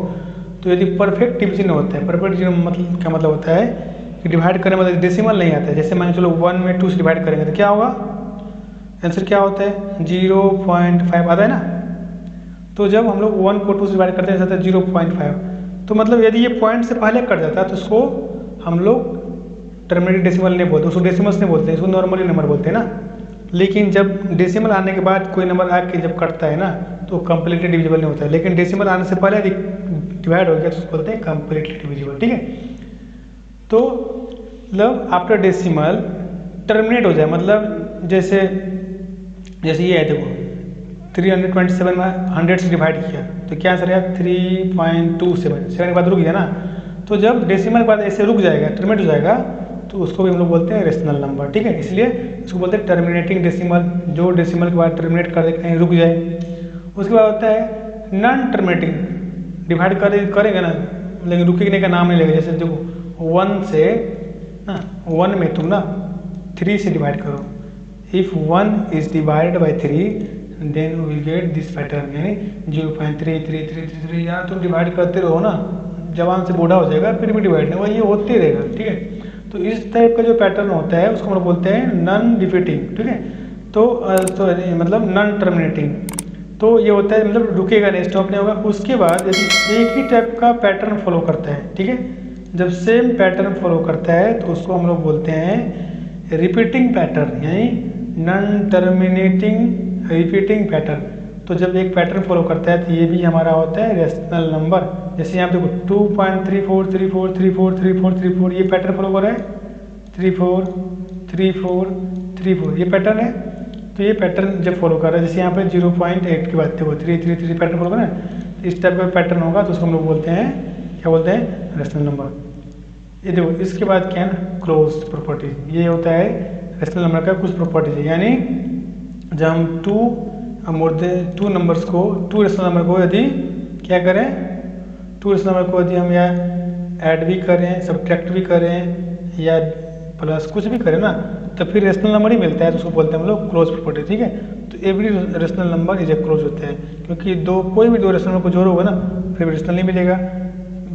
तो यदि परफेक्ट डिवीजन होता है, परफेक्ट डिवीजन मतलब क्या मतलब होता है कि डिवाइड करने मतलब डेसिमल नहीं आता है। जैसे मान चलो 1 में 2 से डिवाइड करेंगे तो क्या होगा, आंसर क्या होता है 0.5 आता है ना। तो जब हम लोग 1 को 2 से डिवाइड करते हैं तो 0.5, तो मतलब यदि ये पॉइंट से पहले कट जाता है तो उसको हम लोग टर्मिनेटिंग डेसिमल नहीं बोलते, उसको डेसिमल्स नहीं बोलते, इसको नॉर्मली नंबर बोलते हैं ना। लेकिन जब डेसिमल आने के बाद कोई नंबर आके जब कटता है ना तो कंप्लीटली डिविजिबल नहीं होता है, लेकिन डेसिमल आने से पहले डिवाइड हो गया तो उसको बोलते हैं कंप्लीटली डिविजिबल, ठीक है। तो मतलब आफ्टर डेसिमल टर्मिनेट हो जाए, मतलब जैसे ये है देखो 327 में 100 से डिवाइड किया तो क्या आंसर आया 3.27, 7 के बाद रुक गया ना। तो जब डेसिमल के बाद ऐसे रुक जाएगा, टर्मिनेट हो जाएगा, तो उसको भी हम लोग बोलते हैं रेशनल नंबर, ठीक है। इसलिए इसको बोलते हैं टर्मिनेटिंग डेसिमल, जो डेसिमल के बाद टर्मिनेट कर देते हैं, रुक जाए। उसके बाद होता है नॉन टर्मिनेटिंग, डिवाइड करेंगे ना लेकिन रुकने का नाम नहीं लेगा। जैसे देखो 1 से ना 1 में तुम ना 3 से डिवाइड करो, if 1 is divided by 3 then we will get this pattern, यानी 0.3333, यार तुम डिवाइड करते रहो ना, जवान से बूढ़ा हो जाएगा फिर भी डिवाइड नहीं, वही होते रहेगा, ठीक है। तो इस टाइप का जो पैटर्न होता है उसको हम लोग बोलते हैं नॉन रिपीटिंग, ठीक है। तो मतलब नॉन टर्मिनेटिंग, तो ये होता है मतलब रुकेगा नहीं, स्टॉप नहीं होगा। उसके बाद यदि एक ही टाइप का पैटर्न फॉलो करता है, ठीक है, जब सेम पैटर्न फॉलो करता है तो उसको हम लोग बोलते हैं रिपीटिंग पैटर्न, यानी नॉन टर्मिनेटिंग रिपीटिंग पैटर्न। तो जब एक पैटर्न फॉलो करता है तो ये भी हमारा होता है रेशनल नंबर। जैसे यहाँ देखो 2.3434343434 ये पैटर्न फॉलो कर रहा है, 343434 ये पैटर्न है। तो ये पैटर्न जब फॉलो कर रहा है, जैसे यहाँ पे 0.8 की बात देखो 333 पैटर्न फॉलो कर रहा है, तो इस टाइप का पैटर्न होगा तो उसको हम लोग बोलते हैं, क्या बोलते हैं, रेशनल नंबर। ये देखो इसके बाद क्या है, क्लोज प्रॉपर्टीज। ये होता है रेशनल नंबर का कुछ प्रॉपर्टीज है, यानी जब हम टू नंबर्स को, टू रेशनल नंबर को यदि क्या करें, टू रेशनल नंबर को यदि हम या ऐड भी करें, सब्ट्रैक्ट भी करें या प्लस कुछ भी करें ना, तो फिर रेशनल नंबर ही मिलता है, तो उसको बोलते हैं हम लोग क्लोज प्रॉपर्टी, ठीक है। तो every rational number is A close होता है, क्योंकि कोई भी दो रेशनल नंबर को जोड़ोगे ना फिर रेशनल नहीं मिलेगा,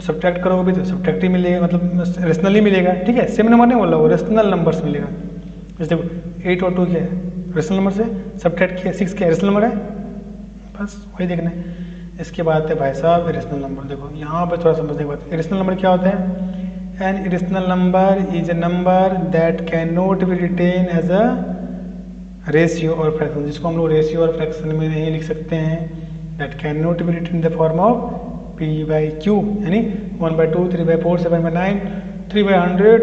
सब्ट्रैक्ट करोगे भी तो सब्ट्रैक्ट ही मिलेगा, मतलब रेशनल ही मिलेगा, ठीक है। सेम नंबर नहीं बोल रहा, वो रेशनल नंबर्स मिलेगा। जैसे देखो 8 और 2 क्या है, रेशनल नंबर से, सब्ट्रैक्ट किया 6 क्या रेशनल नंबर है, बस वही देखना है। इसके बाद है भाई साहब इरेशनल नंबर। देखो यहाँ पर थोड़ा समझने की बात, इरेशनल नंबर क्या होता है, an irrational number is a number that can not be written as a ratio और फ्रैक्शन, जिसको हम लोग रेशियो और फ्रैक्शन में नहीं लिख सकते हैं, that can not be written in the form of P/Q, यानी 1/2, 3/4, 7/9, 3/100,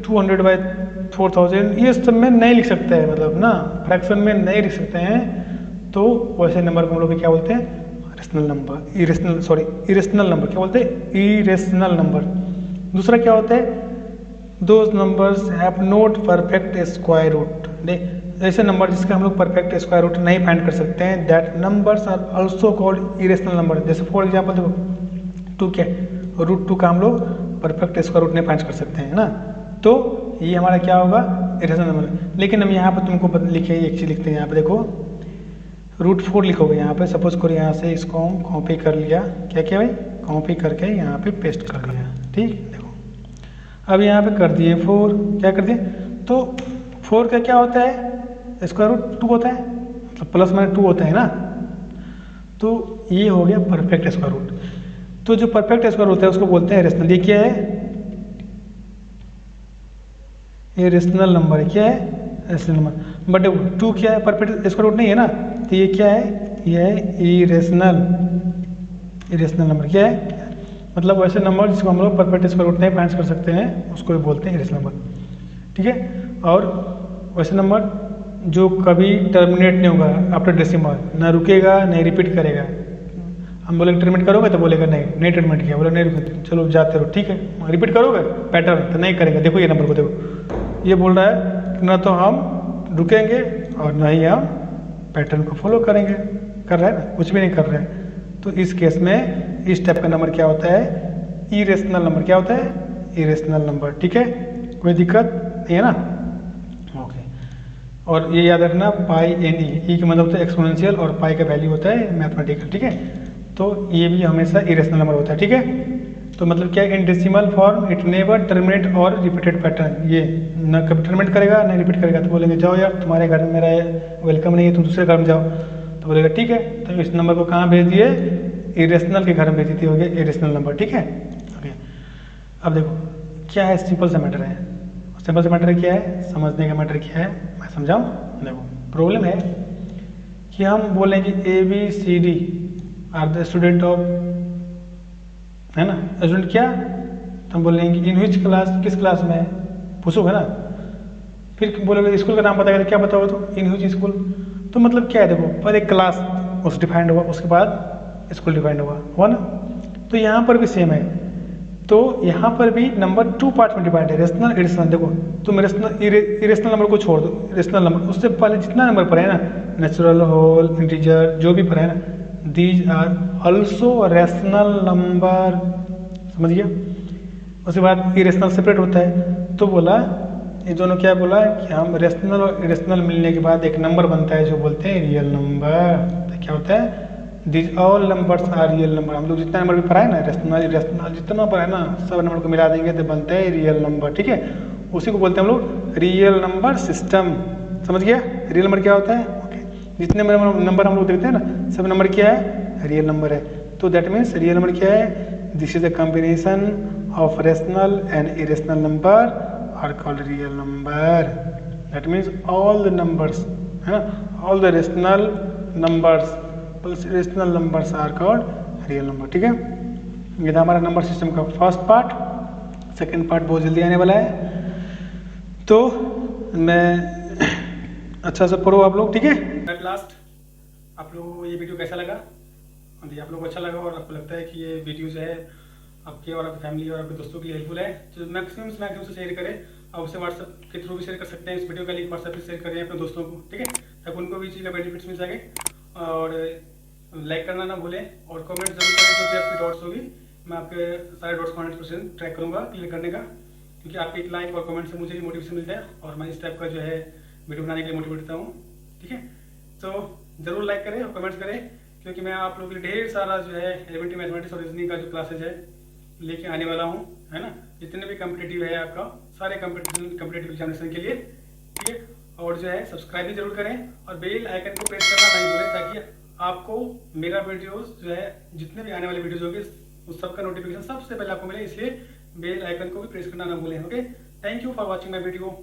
200/4000, ये सब में नहीं लिख सकते हैं, मतलब ना फ्रैक्शन में नहीं लिख सकते हैं। तो वैसे नंबर को हम लोग क्या बोलते हैं, रेशनल नंबर, इरेशनल नंबर क्या बोलते हैं, इरेशनल नंबर। दूसरा क्या होता है, those numbers have not perfect square root, ऐसे नंबर जिसका हम लोग परफेक्ट स्क्वायर रूट नहीं फाइंड कर सकते हैं, that numbers are also called irrational number. जैसे फॉर एग्जांपल देखो 2 क्या, √2 का हम लोग परफेक्ट स्क्वायर रूट नहीं फाइंड कर सकते हैं ना, तो ये हमारा क्या होगा, इरेशनल नंबर। लेकिन हम यहाँ पर तुमको लिखे एक चीज लिखते हैं, यहाँ पे देखो √4 लिखोगे यहाँ पे, सपोज करो यहाँ से इसको हम कॉपी कर लिया, क्या क्या भाई, कॉपी करके यहाँ पे पेस्ट कर लिया, ठीक। देखो अब यहाँ पे कर दिए 4, क्या कर दिए, तो 4 का क्या होता है, स्क्वायर रूट 2 होता है, मतलब प्लस माइनस 2 होता है ना, तो ये हो गया परफेक्ट स्क्वायर रूट। तो जो परफेक्ट स्क्वायर होता है उसको बोलते हैं रेशनल। ये क्या है, ये रेशनल नंबर है, क्या है, रेशनल नंबर। बट देखो 2 क्या है, परफेक्ट स्क्वायर रूट नहीं है ना, तो ये क्या है, ये है इरेशनल नंबर। क्या है, मतलब वैसे नंबर जिसको हम लोग परफेक्ट स्क्वायर रूट नहीं फाइंड कर सकते हैं उसको भी बोलते हैं इरेशनल नंबर, ठीक है। और वैसे नंबर जो कभी टर्मिनेट नहीं होगा आफ्टर डेसिमल, ना रुकेगा नहीं रिपीट करेगा। हम बोले टर्मिनेट करोगे तो बोलेगा नहीं टर्मिनेट किया, बोले नहीं रुके, चलो जाते रहो, ठीक है। रिपीट करोगे पैटर्न तो नहीं करेगा। देखो ये नंबर को देखो, ये बोल रहा है कि ना तो हम रुकेंगे और ना ही हम पैटर्न को फॉलो करेंगे, कर रहे हैं ना, कुछ भी नहीं कर रहे हैं। तो इस केस में इस टाइप का नंबर क्या होता है, इरेशनल नंबर। क्या होता है, इरेशनल नंबर, ठीक है। कोई दिक्कत नहीं है ना, ओके। और ये याद रखना पाई एन ई का मतलब होता है एक्सपोनेंशियल और पाई का वैल्यू होता है मैथमेटिकल, ठीक है। तो ये भी हमेशा इरेशनल नंबर होता है, ठीक है। तो मतलब क्या, in decimal form it never terminate और रिपीटेड पैटर्न, ये न कभी टर्मिनेट करेगा ना रिपीट करेगा। तो बोलेंगे जाओ यार तुम्हारे घर में मेरा वेलकम नहीं है, तुम दूसरे घर में जाओ, तो बोलेगा ठीक है। तो इस नंबर को कहाँ भेज दिए, इरेशनल के घर में भेज दी, हो गया इरेशनल नंबर, ठीक है, ओके। अब देखो क्या है, सिंपल सा मैटर है। सिंपल सा मैटर क्या है, समझने का मैटर क्या है मैं समझाऊँ। देखो प्रॉब्लम है कि हम बोलेंगे ABCD are the student of, है ना, स्टूडेंट क्या, तो हम बोलेंगे इन विच क्लास, किस क्लास में पूछोगे ना। फिर बोलोगे स्कूल का नाम बताएगा तो क्या बताओगे, तो इन विच स्कूल। तो मतलब क्या है, देखो पहले क्लास उस डिफाइंड हुआ, उसके बाद स्कूल डिफाइंड हुआ ना। तो यहाँ पर भी सेम है, तो यहाँ पर भी नंबर 2 पार्ट में डिवाइड है, रेशनल इरेशनल। देखो तुम इरेशनल नंबर को छोड़ दो, रेशनल नंबर उससे पहले जितना नंबर पढ़े ना, नेचुरल, होल, इंटीजर, जो भी पढ़े ना, these are also rational number, समझ गया। उसके बाद इरेशनल सेपरेट होता है। तो बोला ये दोनों क्या बोला कि हम रेशनल और इरेशनल मिलने के बाद एक नंबर बनता है जो बोलते हैं रियल नंबर। तो क्या होता है, this all numbers are real number. हम लोग जितना नंबर भी पढ़ा है ना, रेशनल इरेशनल जितना पढ़ा है ना, सब नंबर को मिला देंगे तो बनता है रियल नंबर, ठीक है। उसी को बोलते हैं हम लोग रियल नंबर सिस्टम, समझ गया। रियल नंबर क्या होता है, ओके। जितने नंबर हम लोग देखते हैं ना, सब नंबर क्या है, रियल नंबर है। तो दैट मीन्स रियल नंबर क्या है, this is the combination of rational and irrational number are called real number. That means all the numbers, है ना, all the rational numbers rational numbers are called real number, ठीक है। ये था हमारा number system का फर्स्ट पार्ट। सेकंड पार्ट बहुत जल्दी आने वाला है, तो मैं अच्छा से पढ़ो आप लोग, ठीक है। एट लास्ट आप लोगों को ये वीडियो कैसा लगा, यदि आप लोगों को अच्छा लगा और आपको लगता है कि ये वीडियो जो है आपके और आपकी फैमिली और आपके दोस्तों के लिए हेल्पफुल है, तो मैक्सिमम से शेयर करें। आप उसे व्हाट्सएप के थ्रू भी शेयर कर सकते हैं, इस वीडियो का लिंक व्हाट्सएप पे शेयर करें अपने दोस्तों को, ठीक है, ताकि उनको भी चीज़ का बेनिफिट्स मिल सके। और लाइक करना ना भूलें और कमेंट जरूर करें, जो भी आपकी डॉट्स होगी मैं आपके सारे डॉट्स को 100% ट्रैक करूँगा क्लियर करने का, क्योंकि आपके एक लाइक और कमेंट से मुझे भी मोटिवेशन मिलता है और मैं इस टाइप का जो है वीडियो बनाने के लिए मोटिवेट होता हूँ, ठीक है। तो ज़रूर लाइक करें और कमेंट्स करें, क्योंकि मैं आप लोगों के लिए ढेर सारा जो है एलिमेंट्री मैथमेटिक्स और रीजनिंग का जो क्लासेज है लेके आने वाला हूँ, है ना। जितने भी कम्पिटेटिव है आपका, सारे कम्पिटेटिव एग्जामिनेशन के लिए, ठीक है। और जो है सब्सक्राइब भी जरूर करें और बेल आइकन को प्रेस करना नहीं भूलें, ताकि आपको मेरा वीडियोस जो है जितने भी आने वाले वीडियोस होंगे उस सबका नोटिफिकेशन सबसे पहले आपको मिले, इसलिए बेल आइकन को भी प्रेस करना ना भूलें, okay. Thank you for watching my video.